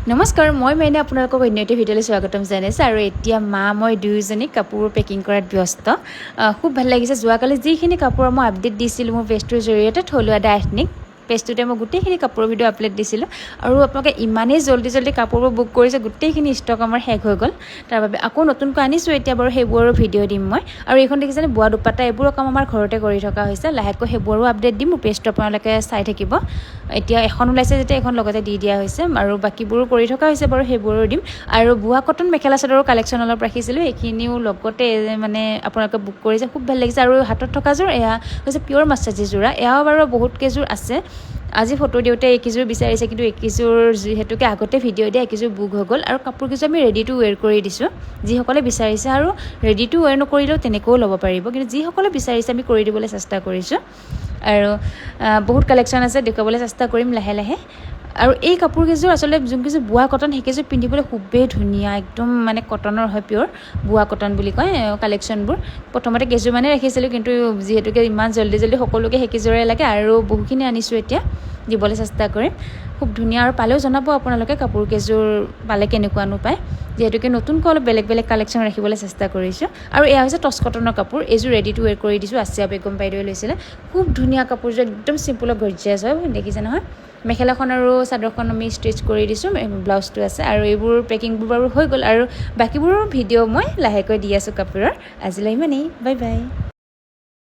নমস্কাৰ মই মানে আপোনালোকক অন্য এটা ভিডিঅ'লৈ স্বাগতম জনাইছোঁ আৰু এতিয়া মা মই দুয়োজনী কাপোৰ পেকিং কৰাত ব্যস্ত খুব ভাল লাগিছে যোৱাকালি যিখিনি কাপোৰৰ মই আপডেট দিছিলোঁ মোৰ পেজটোৰ জৰিয়তে থলুৱা দা এথনিক পেজটোতে মই গোটেইখিনি কাপোৰৰ ভিডিঅ' আপলোড দিছিলোঁ আৰু আপোনালোকে ইমানেই জল্দি কাপোৰবোৰ বুক কৰিছে গোটেইখিনি ষ্টক আমাৰ শেষ হৈ গ'ল তাৰ বাবে আকৌ নতুনকৈ আনিছোঁ এতিয়া বাৰু সেইবোৰৰ ভিডিঅ' দিম মই আৰু এইখন দেখিছেনে বোৱা দুপাটা এইবোৰৰ কাম আমাৰ ঘৰতে কৰি থকা হৈছে লাহেকৈ সেইবোৰো আপডেট দিম মোৰ পেজটো আপোনালোকে চাই থাকিব এতিয়া এখন ওলাইছে যেতিয়া এখন লগতে দি দিয়া হৈছে আৰু বাকীবোৰো কৰি থকা হৈছে বাৰু সেইবোৰো দিম আৰু বোৱা কটন মেখেলা চাদৰৰ কালেকশ্যন অলপ ৰাখিছিলোঁ এইখিনিও লগতে মানে আপোনালোকে বুক কৰিছে খুব ভাল লাগিছে আৰু হাতত থকাযোৰ এয়া হৈছে পিয়'ৰ মাছাজি যোৰা এয়াও বাৰু বহুত কেইযোৰ আছে আজি ফটো দিওঁতে এইকেইযোৰ বিচাৰিছে কিন্তু এইকেইযোৰ যিহেতুকে আগতে ভিডিঅ' দিয়া এইকেইযোৰ বুক হৈ গ'ল আৰু কাপোৰকেইযোৰ আমি ৰেডি টু ৱেৰ কৰি দিছোঁ যিসকলে বিচাৰিছে আৰু ৰেডি টু ৱেৰ নকৰিলেও তেনেকৈও ল'ব পাৰিব কিন্তু যিসকলে বিচাৰিছে আমি কৰি দিবলৈ চেষ্টা কৰিছোঁ আৰু বহুত কালেকশ্যন আছে দেখুৱাবলৈ চেষ্টা কৰিম লাহে লাহে আৰু এই কাপোৰকেইযোৰ আচলতে যোনকেইযোৰ বোৱা কটন সেইকেইযোৰ পিন্ধিবলৈ খুবেই ধুনীয়া একদম মানে কটনৰ হয় পিয়'ৰ বোৱা কটন বুলি কয় কালেকশ্যনবোৰ প্ৰথমতে কেইযোৰমানে ৰাখিছিলোঁ কিন্তু যিহেতুকে ইমান জল্দি সকলোকে সেইকেইযোৰে লাগে আৰু বহুখিনি আনিছোঁ এতিয়া দিবলৈ চেষ্টা কৰিম খুব ধুনীয়া আৰু পালেও জনাব আপোনালোকে কাপোৰকেইযোৰ পালে কেনেকুৱানো পায় যিহেতুকে নতুনকৈ অলপ বেলেগ কালেকশ্যন ৰাখিবলৈ চেষ্টা কৰিছোঁ আৰু এয়া হৈছে টচ কটনৰ কাপোৰ এইযোৰ ৰেডি টু ৱেৰ কৰি দিছোঁ আছিয়া বেগম বাইদেৱে লৈছিলে খুব ধুনীয়া কাপোৰযোৰ একদম চিম্পুলত গৰ্জিয়াছ হয় দেখিছে নহয় মেখেলাখন আৰু চাদৰখন আমি ষ্টিচ কৰি দিছোঁ ব্লাউজটো আছে আৰু এইবোৰ পেকিংবোৰ বাৰু হৈ গ'ল আৰু বাকীবোৰৰ ভিডিঅ' মই লাহেকৈ দি আছোঁ কাপোৰৰ আজিলৈ ইমানেই বাই বাই